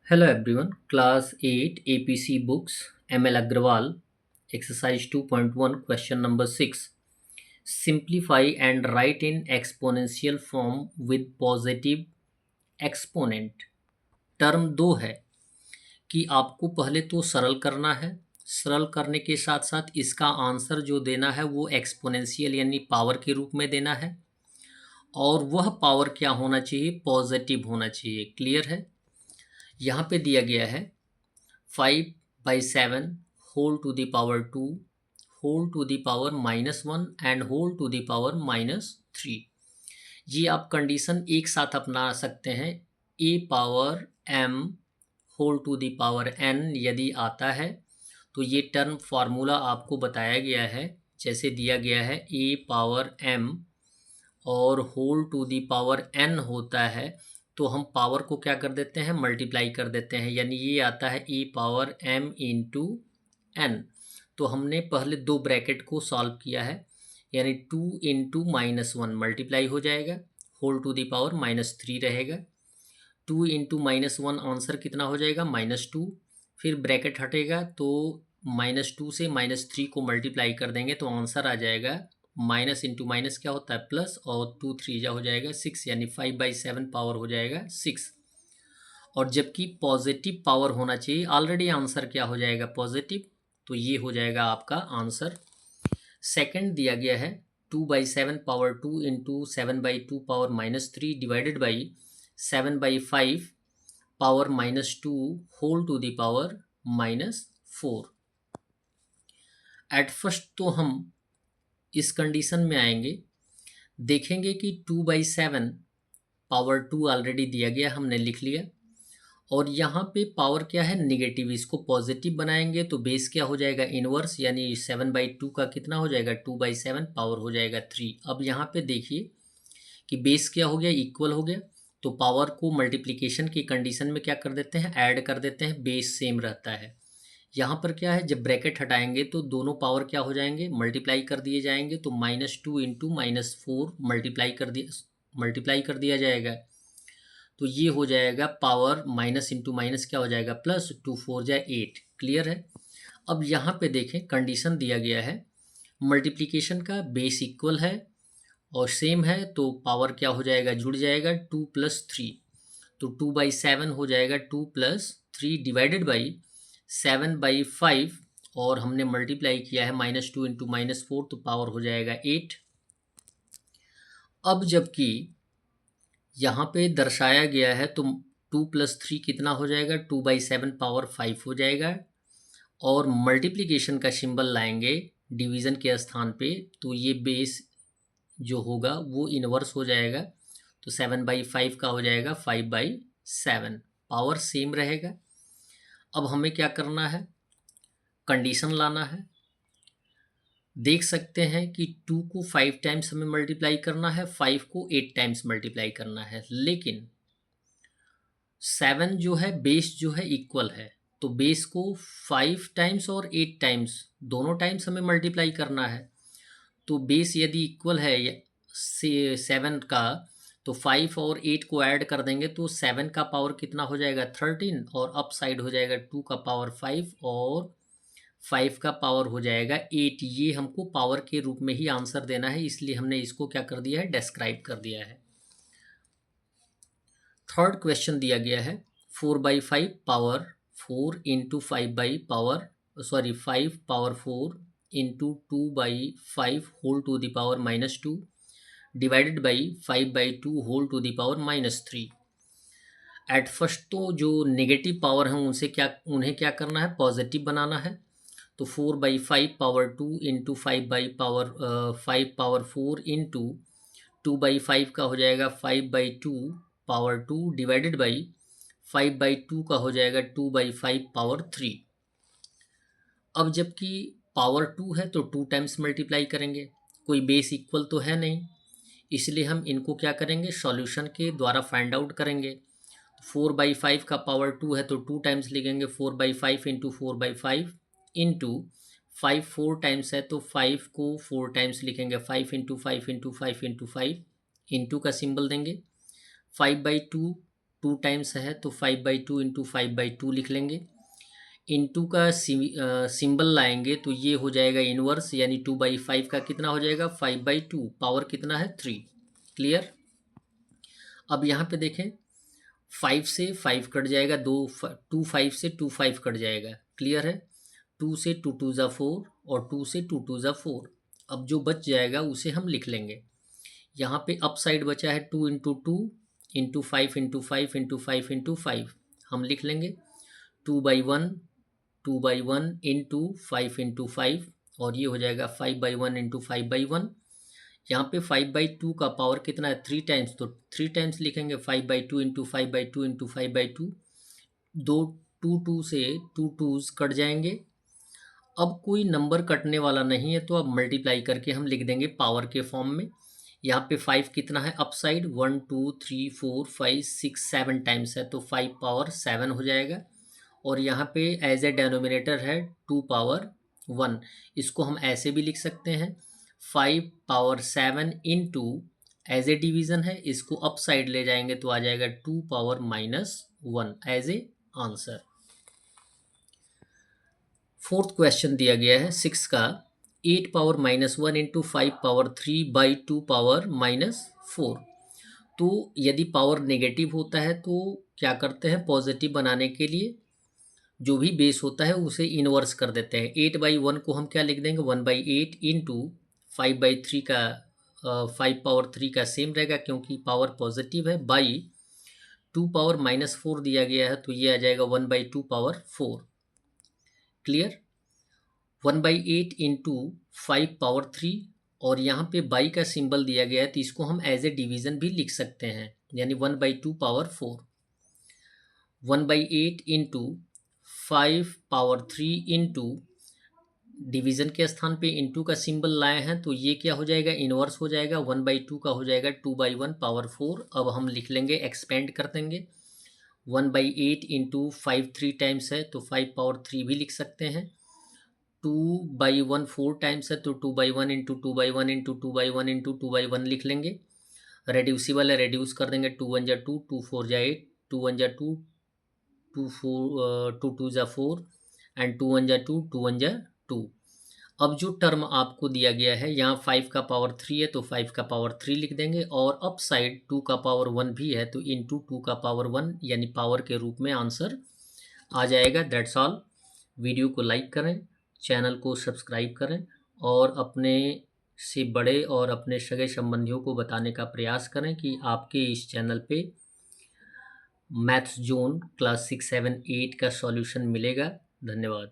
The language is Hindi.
Hello everyone, Class 8 APC Books, ML Agrawal, Exercise 2.1, Question number 6. Simplify and write in exponential form with positive exponent. Term दो है कि आपको पहले तो सरल करना है, सरल करने के साथ साथ इसका आंसर जो देना है वो एक्सपोनेंशियल यानी पावर के रूप में देना है और वह पावर क्या होना चाहिए, पॉजिटिव होना चाहिए। क्लियर है। यहाँ पे दिया गया है 5/7 whole to the power 2 whole to the power -1 and whole to the power -3। ये आप कंडीशन एक साथ अपना सकते हैं। a power m whole to the power n यदि आता है तो ये टर्म फार्मूला आपको बताया गया है, जैसे दिया गया है a पावर m और whole to the power n होता है तो हम पावर को क्या कर देते हैं, मल्टीप्लाई कर देते हैं, यानी ये आता है e power m into n। तो हमने पहले दो ब्रैकेट को सॉल्व किया है, यानी 2 इंटू -1 मल्टीप्लाई हो जाएगा, होल टू दी पावर -3 रहेगा। 2 इंटू -1 आंसर कितना हो जाएगा, -2। फिर ब्रैकेट हटेगा तो -2 से -3 को मल्टीप्लाई कर देंगे तो आंसर आ जाएगा माइनस इंटू माइनस क्या होता है प्लस, और 2 3 जा हो जाएगा 6, यानी 5/7 पावर हो जाएगा 6। और जबकि पॉजिटिव पावर होना चाहिए, ऑलरेडी आंसर क्या हो जाएगा, पॉजिटिव, तो ये हो जाएगा आपका आंसर। सेकंड दिया गया है 2/7 power 2 into 7/2 power -3 divided by 7/5 power -2 whole to the power -4। At first तो हम इस कंडीशन में आएंगे, देखेंगे कि 2/7 पावर 2 ऑलरेडी दिया गया, हमने लिख लिया, और यहाँ पे पावर क्या है, निगेटिव, इसको पॉजिटिव बनाएंगे तो बेस क्या हो जाएगा, इनवर्स, यानी 7/2 का कितना हो जाएगा, 2/7 पावर हो जाएगा 3। अब यहाँ पे देखिए कि बेस क्या हो गया, इक्वल हो गया, तो पावर को मल्टीप्लिकेशन की कंडीशन में क्या कर देते हैं, ऐड कर देते हैं, बेस सेम रहता है। यहाँ पर क्या है, जब ब्रैकेट हटाएंगे तो दोनों पावर क्या हो जाएंगे, मल्टीप्लाई कर दिए जाएंगे, तो -2 इंटू -4 मल्टीप्लाई कर दिया जाएगा, तो ये हो जाएगा पावर माइनस इंटू माइनस क्या हो जाएगा, प्लस, 2 4 जा 8। क्लियर है। अब यहाँ पे देखें कंडीशन दिया गया है, मल्टीप्लिकेशन का बेस इक्वल है और सेम है, तो पावर क्या हो जाएगा, जुड़ जाएगा, 2 + 3, तो 2/7 हो जाएगा 2 + 3 डिवाइडेड बाई 7/5, और हमने मल्टीप्लाई किया है -2 इंटू -4, तो पावर हो जाएगा 8। अब जबकि यहाँ पे दर्शाया गया है तो 2 + 3 कितना हो जाएगा, 2/7 पावर 5 हो जाएगा, और मल्टीप्लिकेशन का सिंबल लाएंगे डिवीज़न के स्थान पे, तो ये बेस जो होगा वो इन्वर्स हो जाएगा, तो 7/5 का हो जाएगा 5/7, पावर सेम रहेगा। अब हमें क्या करना है, कंडीशन लाना है। देख सकते हैं कि 2 को 5 टाइम्स हमें मल्टीप्लाई करना है, 5 को 8 टाइम्स मल्टीप्लाई करना है, लेकिन 7 जो है बेस जो है इक्वल है, तो बेस को 5 टाइम्स और 8 टाइम्स दोनों टाइम्स हमें मल्टीप्लाई करना है। तो बेस यदि इक्वल है से 7 का, तो 5 और 8 को ऐड कर देंगे तो 7 का पावर कितना हो जाएगा, 13, और अप साइड हो जाएगा 2 का पावर 5 और 5 का पावर हो जाएगा 8। ये हमको पावर के रूप में ही आंसर देना है, इसलिए हमने इसको क्या कर दिया है, डिस्क्राइब कर दिया है। थर्ड क्वेश्चन दिया गया है 4/5 power 4 into 5 power 4 into 2/5 whole to the power -2 divided by 5/2 whole to the power -3। At first तो जो नेगेटिव पावर हैं उन्हें क्या करना है, पॉजिटिव बनाना है, तो 4/5 पावर 2 इंटू 5 पावर 4 इंटू 2/5 का हो जाएगा 5/2 पावर 2 डिवाइडेड बाई 5/2 का हो जाएगा 2/5 पावर 3। अब जबकि पावर 2 है तो 2 टाइम्स मल्टीप्लाई करेंगे, कोई बेस इक्वल तो है नहीं, इसलिए हम इनको क्या करेंगे, सॉल्यूशन के द्वारा फाइंड आउट करेंगे। 4/5 का पावर 2 है तो 2 टाइम्स लिखेंगे, 4/5 इंटू 4/5 इंटू 5 4 टाइम्स है तो 5 को 4 टाइम्स लिखेंगे, 5 इंटू 5 इंटू 5 इंटू 5, इंटू का सिंबल देंगे, 5/2 टू टाइम्स है तो 5/2 इंटू 5/2 लिख लेंगे। इंटू का सिंबल लाएंगे तो ये हो जाएगा इनवर्स, यानी 2/5 का कितना हो जाएगा 5/2, पावर कितना है 3। क्लियर। अब यहाँ पे देखें 5 से 5 कट जाएगा, 5 से 5 कट जाएगा। क्लियर है। 2 से 2 ज़ा 4 और 2 से 2 ज़ा 4। अब जो बच जाएगा उसे हम लिख लेंगे। यहाँ पे अप साइड बचा है 2 into 2 into 5 into 5 into 5 into 5, हम लिख लेंगे 2/1 2/1 इंटू 5 इंटू 5, और ये हो जाएगा 5/1 इंटू 5/1। यहाँ पे 5/2 का पावर कितना है 3 टाइम्स, तो 3 टाइम्स लिखेंगे 5/2 इंटू 5/2 इंटू 5/2। दो 2 से 2 कट जाएंगे। अब कोई नंबर कटने वाला नहीं है तो अब मल्टीप्लाई करके हम लिख देंगे पावर के फॉर्म में। यहाँ पे 5 कितना है अप साइड, 1 2 3 4 5 6 7 टाइम्स है तो 5 पावर 7 हो जाएगा। और यहाँ पे एज ए डेनोमिनेटर है 2 पावर 1, इसको हम ऐसे भी लिख सकते हैं 5 power 7 into, as a division है, इसको अप साइड ले जाएंगे तो आ जाएगा 2 power -1 as a answer. Fourth question दिया गया है 6 का, 8 पावर -1 इंटू 5 पावर 3/2 पावर -4। तो यदि पावर नेगेटिव होता है तो क्या करते हैं, पॉजिटिव बनाने के लिए जो भी बेस होता है उसे इनवर्स कर देते हैं। 8/1 को हम क्या लिख देंगे 1/8 इंटू 5/3 का 5 पावर 3 का सेम रहेगा क्योंकि पावर पॉजिटिव है, बाई 2 पावर -4 दिया गया है तो ये आ जाएगा 1/2 पावर 4। क्लियर। 1/8 इंटू 5 पावर 3, और यहाँ पे बाई का सिंबल दिया गया है तो इसको हम एज ए डिवीज़न भी लिख सकते हैं, यानी 1/2 power 4। 1/8 into 5 power 3 into, division के स्थान पे इंटू का सिंबल लाए हैं तो ये क्या हो जाएगा इनवर्स हो जाएगा, 1/2 का हो जाएगा 2/1 पावर 4। अब हम लिख लेंगे एक्सपेंड कर देंगे, 1/8 इंटू 5 3 टाइम्स है तो 5 पावर 3 भी लिख सकते हैं। 2/1 4 टाइम्स है तो 2/1 इंटू 2/1 इंटू 2/1 इंटू 2/1 लिख लेंगे। रेड्यूसिबल है, रेड्यूस कर देंगे, 2 1 जा 2 2 4 जा 8, 2 1 जा 2 2 2 जा 4 एंड 2 1 जा 2 2 1 जा 2। अब जो टर्म आपको दिया गया है यहाँ 5 का पावर 3 है तो 5 का पावर 3 लिख देंगे, और अप साइड 2 का पावर 1 भी है तो इंटू 2 का पावर 1, यानी पावर के रूप में आंसर आ जाएगा। That's all. वीडियो को लाइक करें, चैनल को सब्सक्राइब करें और अपने से बड़े और अपने सगे संबंधियों को बताने का प्रयास करें कि आपके इस चैनल पे मैथ्स जोन क्लास 6 7 8 का सॉल्यूशन मिलेगा। धन्यवाद।